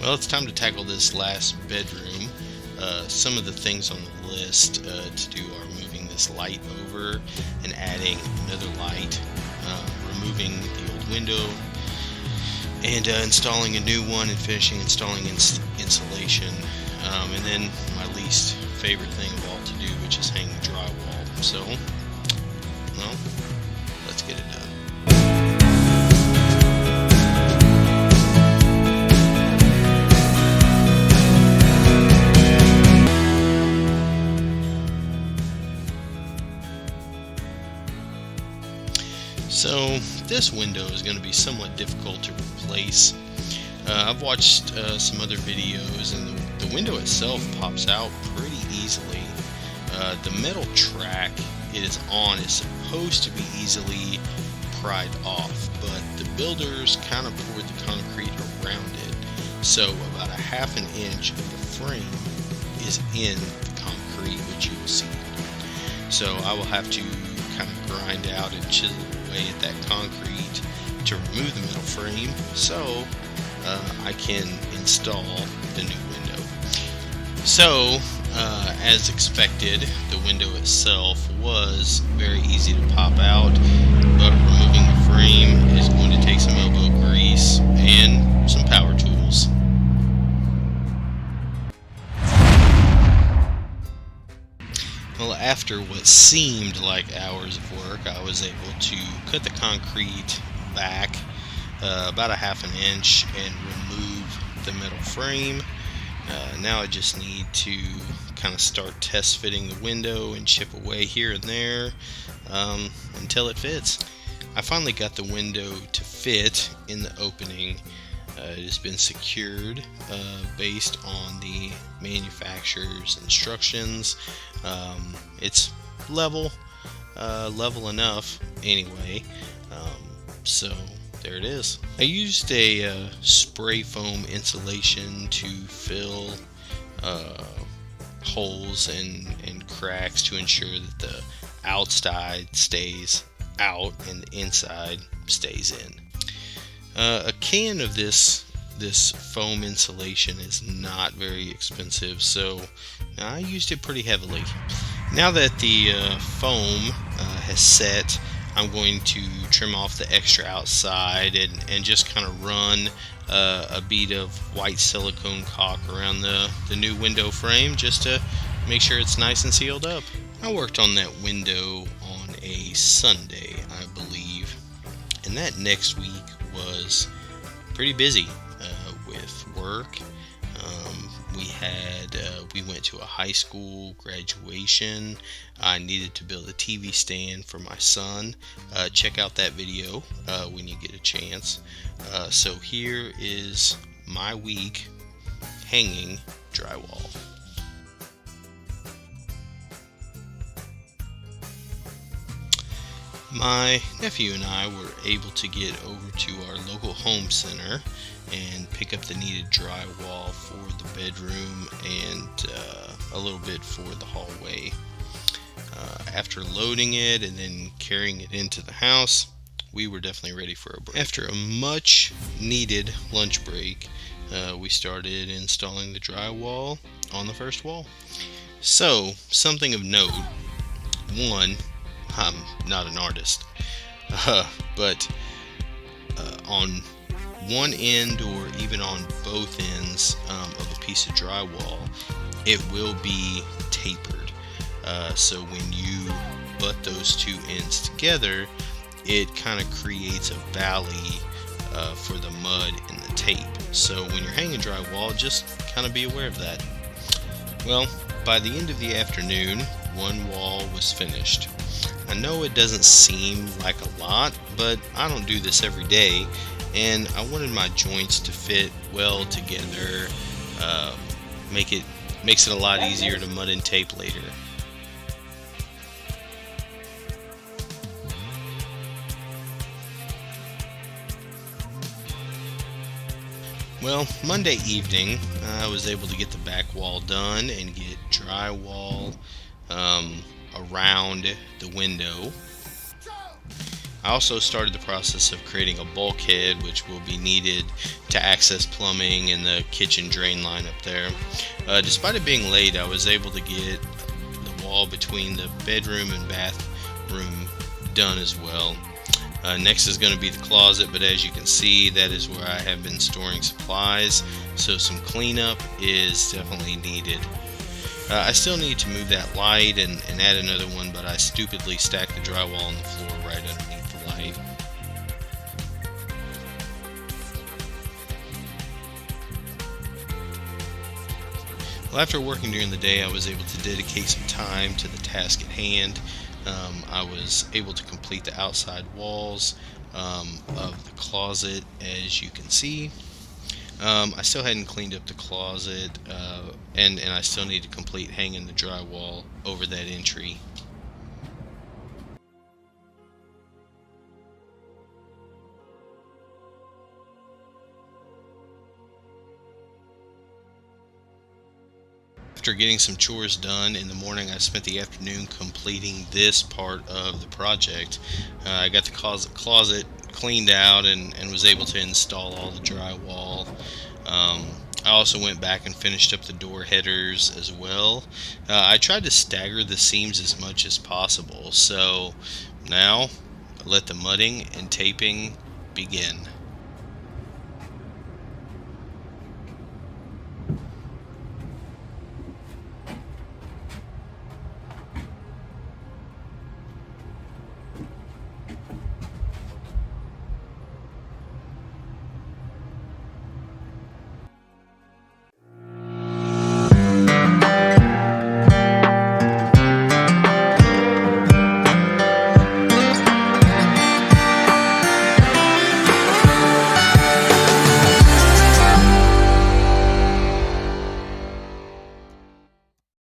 Well, it's time to tackle this last bedroom. Some of the things on the list to do are moving this light over and adding another light, removing the old window, and installing a new one, and finishing installing insulation. And then my least favorite thing of all to do, which is hang drywall. So, well, let's get it done. So this window is going to be somewhat difficult to replace. I've watched some other videos, and the window itself pops out pretty easily. The metal track it is on is supposed to be easily pried off, but the builders kind of poured the concrete around it, so about a half an inch of the frame is in the concrete, which you will see. So I will have to kind of grind out and chisel away at that concrete to remove the metal frame, so I can install the new window. So as expected, the window itself was very easy to pop out, but removing the frame is going to take some elbow grease and some power tools. Well, after what seemed like hours of work, I was able to cut the concrete back about a half an inch and remove the metal frame. Now I just need to kind of start test fitting the window and chip away here and there until it fits. I finally got the window to fit in the opening. It has been secured based on the manufacturer's instructions. It's level enough anyway. So there it is. I used a spray foam insulation to fill holes and cracks to ensure that the outside stays out and the inside stays in. A can of this foam insulation is not very expensive, so I used it pretty heavily. Now that the foam has set, I'm going to trim off the extra outside and just kind of run a bead of white silicone caulk around the new window frame just to make sure it's nice and sealed up. I worked on that window on a Sunday, I believe, and that next week was pretty busy with work. We went to a high school graduation. I needed to build a TV stand for my son. Check out that video when you get a chance. So here is my week hanging drywall. My nephew and I were able to get over to our local home center and pick up the needed drywall for the bedroom and a little bit for the hallway. After loading it and then carrying it into the house, we were definitely ready for a break. After a much needed lunch break, we started installing the drywall on the first wall. So, something of note: one, I'm not an artist, but on one end or even on both ends of a piece of drywall, it will be tapered. So when you butt those two ends together, it kind of creates a valley for the mud and the tape. So when you're hanging drywall, just kind of be aware of that. Well, by the end of the afternoon, one wall was finished. I know it doesn't seem like a lot, but I don't do this every day, and I wanted my joints to fit well together. Makes it a lot easier to mud and tape later. Well, Monday evening, I was able to get the back wall done and get drywall around the window. I also started the process of creating a bulkhead, which will be needed to access plumbing and the kitchen drain line up there. Despite it being late, I was able to get the wall between the bedroom and bathroom done as well. Next is going to be the closet, but as you can see, that is where I have been storing supplies, so some cleanup is definitely needed. I still need to move that light and add another one, but I stupidly stacked the drywall on the floor right underneath the light. Well, after working during the day, I was able to dedicate some time to the task at hand. I was able to complete the outside walls of the closet, as you can see. I still hadn't cleaned up the closet, and I still need to complete hanging the drywall over that entry. After getting some chores done in the morning, I spent the afternoon completing this part of the project. I got the closet cleaned out and was able to install all the drywall. I also went back and finished up the door headers as well. I tried to stagger the seams as much as possible. So now let the mudding and taping begin.